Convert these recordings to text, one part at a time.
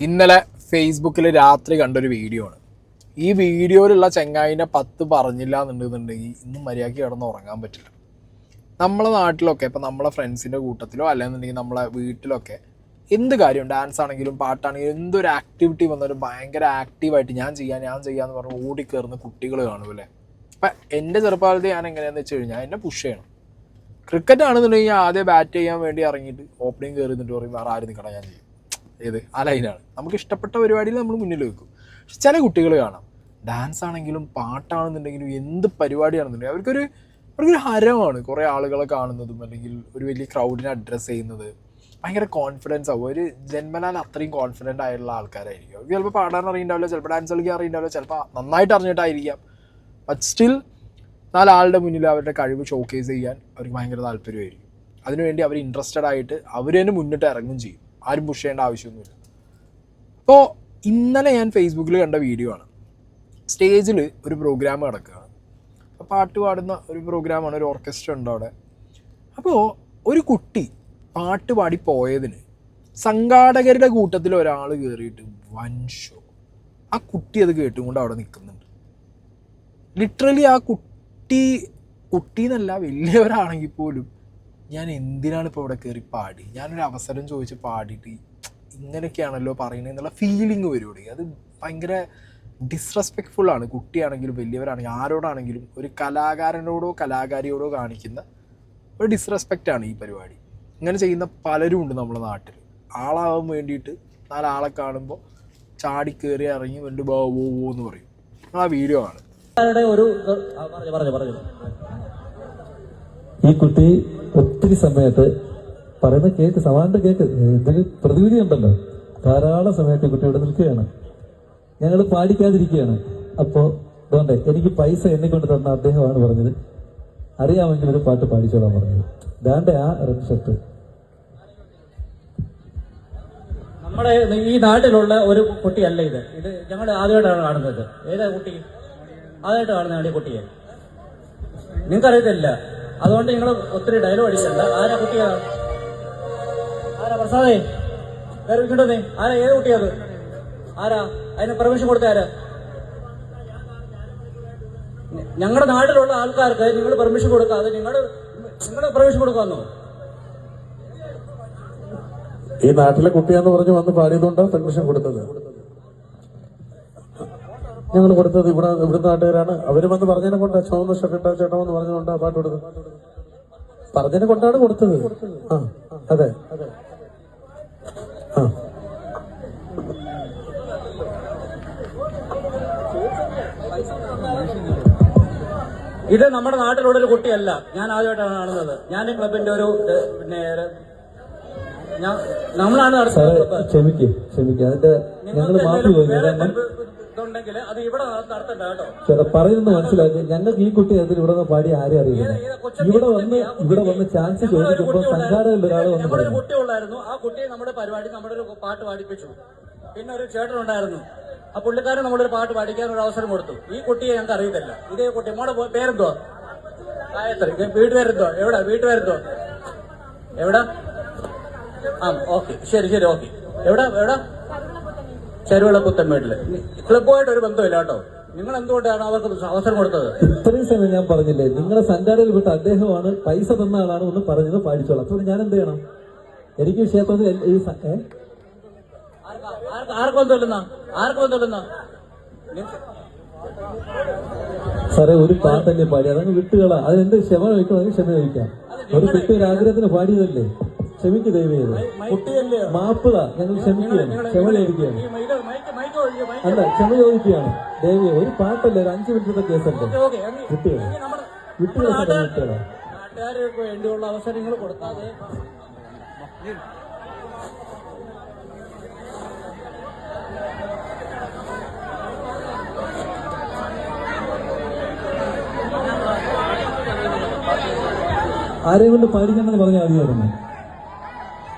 ഇന്നലെ ഫേസ്ബുക്കിൽ രാത്രി കണ്ടൊരു വീഡിയോ ആണ്. ഈ വീഡിയോയിലുള്ള ചെങ്ങായിനെ 10 പറഞ്ഞില്ല എന്നുണ്ടെന്നുണ്ടെങ്കിൽ ഇന്നും മര്യാദയ്ക്ക് കിടന്ന് ഉറങ്ങാൻ പറ്റില്ല. നമ്മളെ നാട്ടിലൊക്കെ ഇപ്പം നമ്മളെ ഫ്രണ്ട്സിൻ്റെ കൂട്ടത്തിലോ അല്ലെന്നുണ്ടെങ്കിൽ നമ്മളെ വീട്ടിലൊക്കെ എന്ത് കാര്യം, ഡാൻസ് ആണെങ്കിലും പാട്ടാണെങ്കിലും എന്തൊരു ആക്ടിവിറ്റി വന്നാലും ഭയങ്കര ആക്റ്റീവായിട്ട് ഞാൻ ചെയ്യാമെന്ന് പറഞ്ഞ് ഓടിക്കയറുന്ന കുട്ടികൾ കാണുമല്ലേ. അപ്പം എൻ്റെ ചെറുപ്പകാലത്ത് ഞാൻ എങ്ങനെയാണെന്ന് വെച്ച് കഴിഞ്ഞാൽ എന്നെ പുഷ് ചെയ്യണം. ക്രിക്കറ്റ് ആണെന്നുണ്ടെങ്കിൽ ആദ്യം ബാറ്റ് ചെയ്യാൻ വേണ്ടി ഇറങ്ങിയിട്ട് ഓപ്പണിങ് കയറി നിന്നിട്ട് പറയും വേറെ ആരും നിൽക്കണം, ഞാൻ ചെയ്യും. ഏത് ആ ലൈനാണ് നമുക്ക് ഇഷ്ടപ്പെട്ട പരിപാടിയിൽ നമ്മൾ മുന്നിൽ വെക്കും. പക്ഷെ ചില കുട്ടികൾ കാണാം, ഡാൻസ് ആണെങ്കിലും പാട്ടാണെന്നുണ്ടെങ്കിലും എന്ത് പരിപാടിയാണെന്നുണ്ടെങ്കിൽ അവർക്കൊരു ഹരമാണ്. കുറേ ആളുകളെ കാണുന്നതും അല്ലെങ്കിൽ ഒരു വലിയ ക്രൗഡിനെ അഡ്രസ്സ് ചെയ്യുന്നത് ഭയങ്കര കോൺഫിഡൻസ് ആവും. ഒരു ജന്മനാൽ അത്രയും കോൺഫിഡൻ്റ് ആയിട്ടുള്ള ആൾക്കാരായിരിക്കും. അവർക്ക് ചിലപ്പോൾ പാടാൻ അറിയുന്നുണ്ടാവില്ല, ചിലപ്പോൾ ഡാൻസ് കളിക്കാൻ അറിയുന്നുണ്ടാവില്ല, ചിലപ്പോൾ നന്നായിട്ട് അറിഞ്ഞിട്ടായിരിക്കാം. ബട്ട് സ്റ്റിൽ 4 ആളുടെ മുന്നിൽ അവരുടെ കഴിവ് ഷോക്കേസ് ചെയ്യാൻ അവർക്ക് ഭയങ്കര താല്പര്യമായിരിക്കും. അതിനുവേണ്ടി അവർ ഇൻട്രസ്റ്റഡ് ആയിട്ട് അവർ തന്നെ മുന്നിട്ട് ഇറങ്ങും ചെയ്യും. ആരും പുഷ് ചെയ്യേണ്ട ആവശ്യമൊന്നുമില്ല. അപ്പോൾ ഇന്നലെ ഞാൻ ഫേസ്ബുക്കിൽ കണ്ട വീഡിയോ ആണ്. സ്റ്റേജിൽ ഒരു പ്രോഗ്രാം നടക്കുകയാണ്. അപ്പോൾ പാട്ട് പാടുന്ന ഒരു പ്രോഗ്രാമാണ്, ഒരു ഓർക്കസ്ട്ര ഉണ്ട് അവിടെ. അപ്പോൾ ഒരു കുട്ടി പാട്ട് പാടി പോയതിന് സംഘാടകരുടെ കൂട്ടത്തിൽ ഒരാൾ കയറിയിട്ട് വൻ ഷോ. ആ കുട്ടി അത് കേട്ടുകൊണ്ട് അവിടെ നിൽക്കുന്നുണ്ട്. ലിറ്ററലി ആ കുട്ടി എന്നല്ല, വലിയവരാണെങ്കിൽ പോലും ഞാൻ എന്തിനാണ് ഇപ്പോൾ ഇവിടെ കയറി പാടി, ഞാനൊരു അവസരം ചോദിച്ച് പാടിയിട്ട് ഇങ്ങനെയൊക്കെയാണല്ലോ പറയുന്നത് എന്നുള്ള ഫീലിംഗ് വരും. അത് ഭയങ്കര ഡിസ്റെസ്പെക്റ്റ്ഫുള്ളാണ്. കുട്ടിയാണെങ്കിലും വലിയവരാണെങ്കിലും ആരോടാണെങ്കിലും ഒരു കലാകാരനോടോ കലാകാരിയോടോ കാണിക്കുന്ന ഒരു ഡിസ്റെസ്പെക്റ്റാണ് ഈ പരിപാടി. ഇങ്ങനെ ചെയ്യുന്ന പലരും ഉണ്ട് നമ്മുടെ നാട്ടിൽ. ആളാവാൻ വേണ്ടിയിട്ട് 4 ആളെ കാണുമ്പോൾ ചാടി കയറി ഇറങ്ങി വണ്ടി ബോ എന്ന് പറയും. ആ വീഡിയോ ആണ്. ഈ കുട്ടി ഒത്തിരി സമയത്ത് പറയുന്ന കേക്ക്, സമാന്റെ കേക്ക്, എന്തെങ്കിലും പ്രതിവിധി ഉണ്ടല്ലോ, ധാരാളം സമയത്ത് കുട്ടി ഇവിടെ നിൽക്കുകയാണ്. ഞങ്ങൾ പാടിക്കാതിരിക്കുകയാണ്. അപ്പോ അതുകൊണ്ട് എനിക്ക് പൈസ എണ്ണിക്കൊണ്ട് തന്ന അദ്ദേഹമാണ് പറഞ്ഞത്, അറിയാമെങ്കിൽ ഒരു പാട്ട് പാടിച്ചോളാൻ പറഞ്ഞത്. ദാണ്ടെ ആ റെഡ് ഷർട്ട് നമ്മുടെ ഈ നാട്ടിലുള്ള ഒരു കുട്ടിയല്ല ഇത്. ഞങ്ങൾ ആദ്യമായിട്ടാണ് കാണുന്നത്. ഏതാ കുട്ടി? ആദ്യമായിട്ട് കാണുന്നതാണ് ഈ കുട്ടിയെ. നിങ്ങൾക്കറിയത്തില്ല, അതുകൊണ്ട് നിങ്ങൾ ഒത്തിരി ഡയലോഗ് അടിക്കണ്ട. ആരാ കുട്ടിയാ? ആരാ? പ്രസാദേ വേറെ ഇങ്ങോട്ടേ. ആരാ? ഏത് കുട്ടിയത്? ആരാ? അതിന് പെർമിഷൻ കൊടുത്ത ആരാ? ഞങ്ങളുടെ നാട്ടിലുള്ള ആൾക്കാർക്ക് നിങ്ങൾ പെർമിഷൻ കൊടുക്കാതെ നിങ്ങൾ പെർമിഷൻ കൊടുക്കാന്നോ? ഈ നാട്ടിലെ കുട്ടിയാന്ന് പറഞ്ഞ് വന്ന് പാടിയതുകൊണ്ടാണ് പെർമിഷൻ കൊടുത്തത്. ഞങ്ങൾ കൊടുത്തത് ഇവിടുത്തെ നാട്ടുകാരാണ്. അവര് വന്ന് പറഞ്ഞതിനെ കൊണ്ട് ചുവന്ന ഷർട്ട് ചേട്ടമെന്ന് പറഞ്ഞുകൊണ്ടാ പാട്ട് കൊടുത്തത്. പറഞ്ഞതിനെ കൊണ്ടാണ് കൊടുത്തത്. ആ അതെ ആ. ഇത് നമ്മുടെ നാട്ടിലുള്ള ഒരു കുട്ടിയല്ല. ഞാൻ ആദ്യമായിട്ടാണ് കാണുന്നത്. ഞാൻ ഈ ക്ലബിന്റെ ഒരു പിന്നെ നമ്മളാണ് ക്ഷമിക്ക്. അതിന്റെ ഞങ്ങൾ മാറ്റി ഇതുണ്ടെങ്കിൽ അത് ഇവിടെ നടത്തണ്ട ചേട്ടാ കേട്ടോ. പറയുന്നത് മനസ്സിലാക്കി. ഞങ്ങൾക്ക് ഈ കുട്ടി അതിൽ ഇവിടെ നിന്ന് പാടി ആരും അറിയില്ല. ഇവിടെ വന്ന് ചാൻസ് ചോദിക്കുമ്പോൾ സംഘാടകരിൽ ഒരാൾ വന്ന് ഒരു കുട്ടി ഉള്ളായിരുന്നു. ആ കുട്ടിയെ നമ്മുടെ പരിപാടി നമ്മുടെ ഒരു പാട്ട് പാടിപ്പിച്ചു. പിന്നെ ഒരു ചേട്ടൻ ഉണ്ടായിരുന്നു. ആ പുള്ളിക്കാരൻ നമ്മളൊരു പാട്ട് പാടിക്കാൻ ഒരു അവസരം കൊടുത്തു. ഈ കുട്ടിയെ ഞങ്ങൾക്ക് അറിയത്തില്ല. ഇതേ കുട്ടി മോടെ പേരെന്തോ? ഗായത്രി. വീട്ടുപേരെന്തോ? വീട്ടുപേരെന്തോ? എവിടെ? ആ ഓക്കെ, ശരി ഓക്കെ. എവിടെ? ചെരുവിള പുത്തൻമേട്ടില്. ക്ലബുമായിട്ട് ഒരു ബന്ധമില്ല കേട്ടോ. നിങ്ങൾ എന്തുകൊണ്ടാണ് അവർക്ക് അവസരം കൊടുത്തത്? ഇത്രയും സമയം ഞാൻ പറഞ്ഞില്ലേ, നിങ്ങളെ സംഘാടകർ വിട്ട അദ്ദേഹമാണ് പൈസ തന്ന ആളാണ് ഒന്ന് പറഞ്ഞത് പാടിച്ചോളാം. അപ്പോൾ ഞാൻ എന്ത് ചെയ്യണം? എനിക്ക് ക്ഷേത്രത്തിൽ ആർക്കും ബന്ധമില്ലെന്ന സാറേ ഒരു പാട്ടല്ലേ പാടി, അതങ്ങ് വിട്ടുകളാ. അതെന്ത് ക്ഷമ ചോദിക്കണം, ക്ഷമ ചോദിക്കാം. ഒരു കുട്ടി ഒരു ആഗ്രഹത്തിന് പാടിയതല്ലേ, ക്ഷമിക്ക് ദൈവം. മാപ്പിള ഞങ്ങൾ ക്ഷമിക്കുകയാണ്, ക്ഷമ ചോദിക്കുകയാണ്. അല്ല, ക്ഷമ ചോദിക്കുകയാണ് ദൈവം. ഒരു പാട്ടല്ലേ, ഒരു 5 മിനിറ്റത്തെ കേസല്ലേ. വിട്ടുകളാ നാട്ടുകാർക്ക് വേണ്ടിയുള്ള അവസരങ്ങൾ കൊടുക്കാതെ ആരെയും കൊണ്ട് പാടിക്കണമെന്ന് പറഞ്ഞാൽ മതിയായിരുന്നു.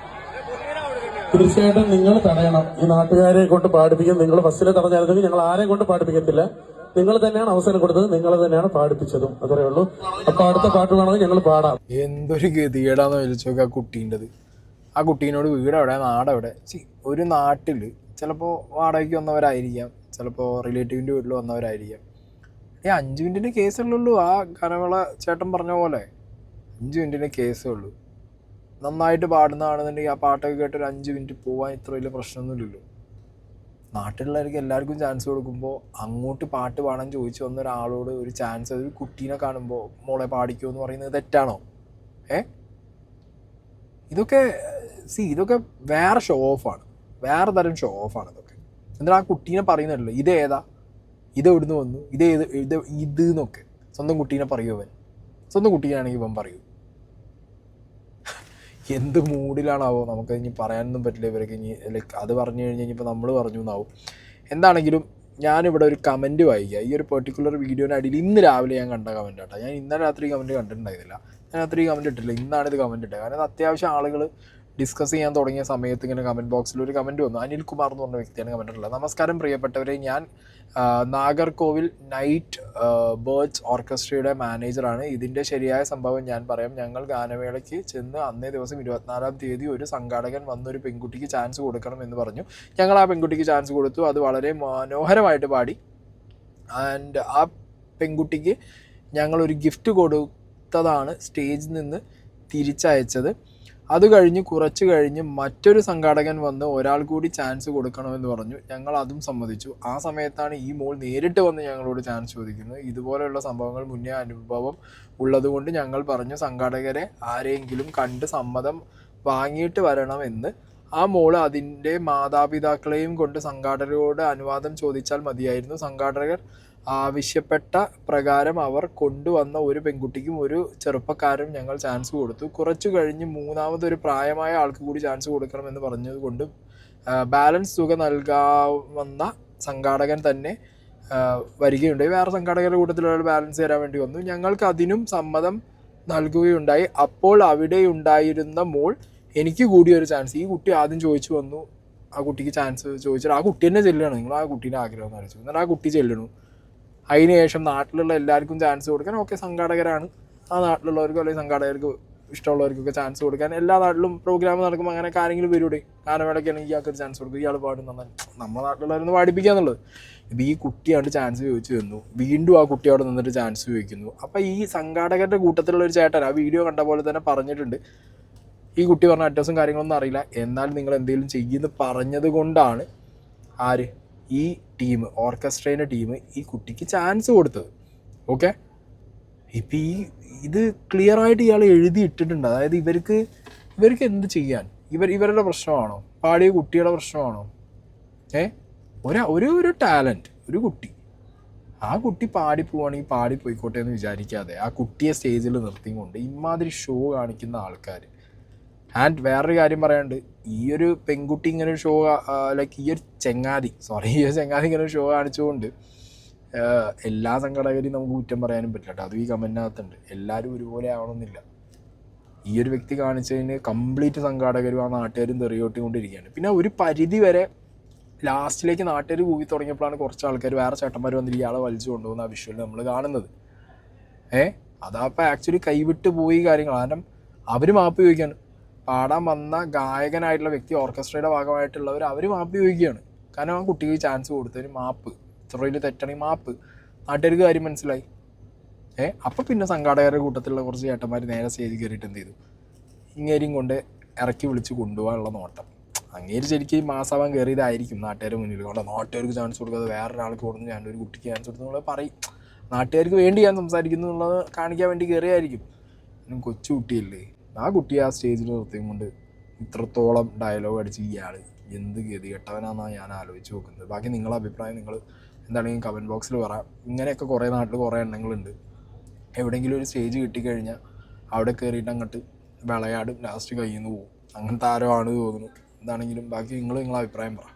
തീർച്ചയായിട്ടും നിങ്ങൾ തടയണം. ഈ നാട്ടുകാരെ കൊണ്ട് പാടിപ്പിക്കാൻ നിങ്ങൾ ഫസ്റ്റിലെ തടഞ്ഞായിരുന്നെങ്കിൽ ഞങ്ങൾ ആരെയും കൊണ്ട് പാടിപ്പിക്കത്തില്ല. നിങ്ങൾ തന്നെയാണ് അവസരം കൊടുത്തത്, നിങ്ങൾ തന്നെയാണ് പാടിപ്പിച്ചതും. അത്രേ ഉള്ളൂ. അപ്പൊ അടുത്ത പാട്ട് വേണമെങ്കിൽ ഞങ്ങൾ പാടാം. എന്തൊരു ഗതികേടാന്ന് വിളിച്ചു നോക്കുക ആ കുട്ടീൻ്റെത്. ആ കുട്ടീനോട് വീടെവിടെ നാടെവിടെ? ഒരു നാട്ടിൽ ചിലപ്പോൾ വാടകയ്ക്ക് വന്നവരായിരിക്കാം, ചിലപ്പോൾ റിലേറ്റീവിൻ്റെ വീട്ടിൽ വന്നവരായിരിക്കാം. 5 മിനിറ്റിൻ്റെ കേസുള്ളൂ. ആ കനവിള ചേട്ടൻ പറഞ്ഞ പോലെ 5 മിനിറ്റിൻ്റെ കേസേ ഉള്ളൂ. നന്നായിട്ട് പാടുന്നതാണെന്നുണ്ടെങ്കിൽ ആ പാട്ടൊക്കെ കേട്ട് ഒരു 5 മിനിറ്റ് പോകാൻ ഇത്ര വലിയ പ്രശ്നമൊന്നുമില്ലല്ലോ. നാട്ടിലുള്ളവർക്ക് എല്ലാവർക്കും ചാൻസ് കൊടുക്കുമ്പോൾ അങ്ങോട്ട് പാട്ട് പാടാൻ ചോദിച്ചു വന്ന ഒരാളോട് ഒരു ചാൻസ്, ഒരു കുട്ടീനെ കാണുമ്പോൾ മോളെ പാടിക്കുമോ എന്ന് പറയുന്നത് തെറ്റാണോ? ഇതൊക്കെ വേറെ ഷോ ഓഫാണ്, വേറെ തരം ഷോ ഓഫാണ് ഇതൊക്കെ. എന്നിട്ട് ആ കുട്ടീനെ പറയുന്നില്ലല്ലോ ഇതേതാ, ഇതെവിടുന്ന് വന്നു, ഇത് എന്നൊക്കെ സ്വന്തം കുട്ടീനെ പറയൂ. അവൻ സ്വന്തം കുട്ടീനാണെങ്കിൽ ഇവൻ പറയൂ. എന്ത് മൂഡിലാണാവോ, നമുക്ക് ഇനി പറയാനൊന്നും പറ്റില്ല. ഇവരൊക്കെ ഇനി ലൈക്ക് അത് പറഞ്ഞു കഴിഞ്ഞപ്പോൾ നമ്മൾ പറഞ്ഞു എന്നാവും. എന്താണെങ്കിലും ഞാനിവിടെ ഒരു കമൻറ്റ് വായിക്കുക. ഈ ഒരു പെർട്ടിക്കുലർ വീഡിയോയുടെ അടിയിൽ ഇന്ന് രാവിലെ ഞാൻ കണ്ട കമൻറ്റ് കേട്ടോ. ഞാൻ ഇന്നലെ രാത്രി കമൻറ്റ് കണ്ടിട്ടുണ്ടായിരുന്നില്ല, ഞാൻ രാത്രി കമൻറ്റ് ഇട്ടില്ല, ഇന്നാണിത് കമൻറ്റ് ഇട്ടത്. കാരണം അത്യാവശ്യം ആളുകൾ ഡിസ്കസ് ചെയ്യാൻ തുടങ്ങിയ സമയത്ത് ഇങ്ങനെ കമൻറ്റ് ബോക്സിൽ ഒരു കമൻറ്റ് വന്നു. അനിൽ കുമാർ എന്ന് പറഞ്ഞ വ്യക്തിയാണ് കമൻറ്റ് ഉള്ളത്. നമസ്കാരം പ്രിയപ്പെട്ടവരെ, ഞാൻ നാഗർകോവിൽ നൈറ്റ് ബേർഡ്സ് ഓർക്കസ്ട്രയുടെ മാനേജറാണ്. ഇതിൻ്റെ ശരിയായ സംഭവം ഞാൻ പറയാം. ഞങ്ങൾ ഗാനമേളയ്ക്ക് ചെന്ന് അന്നേ ദിവസം 24-ാം തീയതി ഒരു സംഘാടകൻ വന്നൊരു പെൺകുട്ടിക്ക് ചാൻസ് കൊടുക്കണം എന്ന് പറഞ്ഞു. ഞങ്ങൾ ആ പെൺകുട്ടിക്ക് ചാൻസ് കൊടുത്തു. അത് വളരെ മനോഹരമായിട്ട് പാടി. ആൻഡ് ആ പെൺകുട്ടിക്ക് ഞങ്ങളൊരു ഗിഫ്റ്റ് കൊടുത്തതാണ് സ്റ്റേജിൽ നിന്ന് തിരിച്ചയച്ചത്. അത് കഴിഞ്ഞ് കുറച്ച് കഴിഞ്ഞ് മറ്റൊരു സംഘാടകൻ വന്ന് ഒരാൾ കൂടി ചാൻസ് കൊടുക്കണമെന്ന് പറഞ്ഞു. ഞങ്ങൾ അതും സമ്മതിച്ചു. ആ സമയത്താണ് ഈ മോൾ നേരിട്ട് വന്ന് ഞങ്ങളോട് ചാൻസ് ചോദിക്കുന്നത്. ഇതുപോലെയുള്ള സംഭവങ്ങൾ മുന്നേ അനുഭവം ഉള്ളതുകൊണ്ട് ഞങ്ങൾ പറഞ്ഞു സംഘാടകരെ ആരെങ്കിലും കണ്ട് സമ്മതം വാങ്ങിയിട്ട് വരണമെന്ന്. ആ മോൾ അതിൻ്റെ മാതാപിതാക്കളെയും കൊണ്ട് സംഘാടകരോട് അനുവാദം ചോദിച്ചാൽ മതിയായിരുന്നു. സംഘാടകർ ആവശ്യപ്പെട്ട പ്രകാരം അവർ കൊണ്ടുവന്ന ഒരു പെൺകുട്ടിക്കും ഒരു ചെറുപ്പക്കാരനും ഞങ്ങൾ ചാൻസ് കൊടുത്തു. കുറച്ചു കഴിഞ്ഞ് മൂന്നാമതൊരു പ്രായമായ ആൾക്ക് കൂടി ചാൻസ് കൊടുക്കണമെന്ന് പറഞ്ഞതുകൊണ്ട് ബാലൻസ് തുക നൽകാവുന്ന സംഘാടകൻ തന്നെ വരികയുണ്ടായി. വേറെ സംഘാടകരുടെ കൂട്ടത്തിലുള്ള ബാലൻസ് തരാൻ വേണ്ടി വന്നു. ഞങ്ങൾക്ക് അതിനും സമ്മതം നൽകുകയുണ്ടായി. അപ്പോൾ അവിടെ ഉണ്ടായിരുന്ന മോൾ എനിക്ക് കൂടി ഒരു ചാൻസ്, ഈ കുട്ടി ആദ്യം ചോദിച്ചു വന്നു, ആ കുട്ടിക്ക് ചാൻസ് ചോദിച്ചിട്ട് ആ കുട്ടി തന്നെ ചെല്ലണം. നിങ്ങൾ ആ കുട്ടീൻ്റെ ആഗ്രഹം എന്ന് അറിയിച്ചു. എന്നിട്ട് ആ കുട്ടി ചെല്ലണു. അതിനുശേഷം നാട്ടിലുള്ള എല്ലാവർക്കും ചാൻസ് കൊടുക്കാൻ ഓക്കെ, സംഘാടകരാണ്, ആ നാട്ടിലുള്ളവർക്കും അല്ലെങ്കിൽ സംഘാടകർക്ക് ഇഷ്ടമുള്ളവർക്കൊക്കെ ചാൻസ് കൊടുക്കാൻ. എല്ലാ നാട്ടിലും പ്രോഗ്രാം നടക്കുമ്പോൾ അങ്ങനെ ആരെങ്കിലും വരൂടെ, ഗാനമേളയ്ക്കാണെങ്കിൽ ഇയാൾക്കൊരു ചാൻസ് കൊടുക്കും, ഇയാൾ പാടുന്ന നമ്മുടെ നാട്ടിലുള്ളവരൊന്ന് പാടിപ്പിക്കുക എന്നുള്ളത്. ഇപ്പം ഈ കുട്ടിയാണ്ട് ചാൻസ് ചോദിച്ചു തന്നു, വീണ്ടും ആ കുട്ടി അവിടെ നിന്നിട്ട് ചാൻസ് ചോദിക്കുന്നു. അപ്പം ഈ സംഘാടകരുടെ കൂട്ടത്തിലുള്ള ഒരു ചേട്ടൻ ആ വീഡിയോ കണ്ട പോലെ തന്നെ പറഞ്ഞിട്ടുണ്ട്, ഈ കുട്ടി പറഞ്ഞ അഡ്രസ്സും കാര്യങ്ങളൊന്നും അറിയില്ല, എന്നാൽ നിങ്ങൾ എന്തെങ്കിലും ചെയ്യുമെന്ന് പറഞ്ഞത് കൊണ്ടാണ് ഈ ടീം, ഓർക്കസ്ട്രേൻ്റെ ടീം ഈ കുട്ടിക്ക് ചാൻസ് കൊടുത്തത്. ഓക്കെ, ഇപ്പം ഇത് ക്ലിയറായിട്ട് ഇയാൾ എഴുതി ഇട്ടിട്ടുണ്ട്. അതായത് ഇവർക്ക് എന്ത് ചെയ്യാൻ, ഇവരുടെ പ്രശ്നമാണോ, പാടിയ കുട്ടിയുടെ പ്രശ്നമാണോ? ഒരു ടാലൻറ്റ്, ഒരു കുട്ടി, ആ കുട്ടി പാടിപ്പോവാണെങ്കിൽ പാടിപ്പോയിക്കോട്ടെ എന്ന് വിചാരിക്കാതെ ആ കുട്ടിയെ സ്റ്റേജിൽ നിർത്തിക്കൊണ്ട് ഇമാതിരി ഷോ കാണിക്കുന്ന ആൾക്കാർ. ആൻഡ് വേറൊരു കാര്യം പറയാനുണ്ട്, ഈ ഒരു പെൺകുട്ടി ഇങ്ങനെ ഒരു ഷോ ലൈക്ക് ഈ ഒരു ചങ്ങാതി ഇങ്ങനെ ഒരു ഷോ കാണിച്ചുകൊണ്ട് എല്ലാ സംഘാടകരെയും നമുക്ക് കുറ്റം പറയാനും പറ്റില്ല കേട്ടോ. അതും ഈ കമൻറ്റിനകത്തുണ്ട്. എല്ലാവരും ഒരുപോലെ ആവണമെന്നില്ല. ഈ ഒരു വ്യക്തി കാണിച്ചതിന് കംപ്ലീറ്റ് സംഘാടകരും ആ നാട്ടുകാരും തെറിയോട്ടിക്കൊണ്ടിരിക്കുകയാണ്. പിന്നെ ഒരു പരിധി വരെ ലാസ്റ്റിലേക്ക് നാട്ടുകാർ കൂവി തുടങ്ങിയപ്പോഴാണ് കുറച്ച് ആൾക്കാർ, വേറെ ചേട്ടന്മാർ വന്നിട്ട് ഇയാളെ വലിച്ചു കൊണ്ടുപോകുന്ന ആ വിഷ്വൽ നമ്മൾ കാണുന്നത്. അതപ്പോൾ ആക്ച്വലി കൈവിട്ട് പോയി കാര്യങ്ങൾ. കാരണം അവർ മാപ്പ് ചോദിക്കാണ്, പാടാൻ വന്ന ഗായകനായിട്ടുള്ള വ്യക്തി, ഓർക്കസ്ട്രയുടെ ഭാഗമായിട്ടുള്ളവർ അവർ മാപ്പ് ചോദിക്കുകയാണ്. കാരണം ആ കുട്ടിക്ക് ചാൻസ് കൊടുത്തതിന് മാപ്പ്, ഇത്ര വലിയ തെറ്റാണെങ്കിൽ മാപ്പ്, നാട്ടുകാർക്ക് കാര്യം മനസ്സിലായി. അപ്പം പിന്നെ സംഘാടകരുടെ കൂട്ടത്തിലുള്ള കുറച്ച് ചേട്ടന്മാർ നേരെ സ്റ്റേജിൽ കയറിയിട്ട് എന്ത് ചെയ്തു, ഇങ്ങേരും കൊണ്ട് ഇറക്കി വിളിച്ച് കൊണ്ടുപോകാനുള്ള നോട്ടം. അങ്ങേര് ശരിക്കും മാസാവാൻ കയറിയതായിരിക്കും നാട്ടുകാരുടെ മുന്നിൽ. കൊണ്ട് നാട്ടുകാർക്ക് ചാൻസ് കൊടുക്കാതെ വേറൊരാൾക്ക് കൊടുത്ത് ഞാൻ ഒരു കുട്ടിക്ക് ചാൻസ് കൊടുത്തു എന്നുള്ളത് പറയും. നാട്ടുകാർക്ക് വേണ്ടി ഞാൻ സംസാരിക്കുന്നു എന്നുള്ളത് കാണിക്കാൻ വേണ്ടി കയറിയായിരിക്കും. കൊച്ചു കുട്ടിയല്ലേ, ആ കുട്ടി ആ സ്റ്റേജിൽ നിർത്തിയും കൊണ്ട് ഇത്രത്തോളം ഡയലോഗ് അടിച്ച് ഇയാൾ എന്ത് ഗതി കെട്ടവനാണെന്നാണ് ഞാൻ ആലോചിച്ച് നോക്കുന്നത്. ബാക്കി നിങ്ങളുടെ അഭിപ്രായം നിങ്ങൾ എന്താണെങ്കിൽ കമൻറ്റ് ബോക്സിൽ പറയാം. ഇങ്ങനെയൊക്കെ കുറേ നാട്ടിൽ കുറേ എണ്ണങ്ങളുണ്ട്. എവിടെയെങ്കിലും ഒരു സ്റ്റേജ് കിട്ടിക്കഴിഞ്ഞാൽ അവിടെ കയറിയിട്ട് അങ്ങോട്ട് വിളയാടും, ലാസ്റ്റ് കയ്യിൽ നിന്ന് പോകും. അങ്ങനത്തെ ആരോ ആണ് തോന്നുന്നു. എന്താണെങ്കിലും ബാക്കി നിങ്ങളെ അഭിപ്രായം പറ.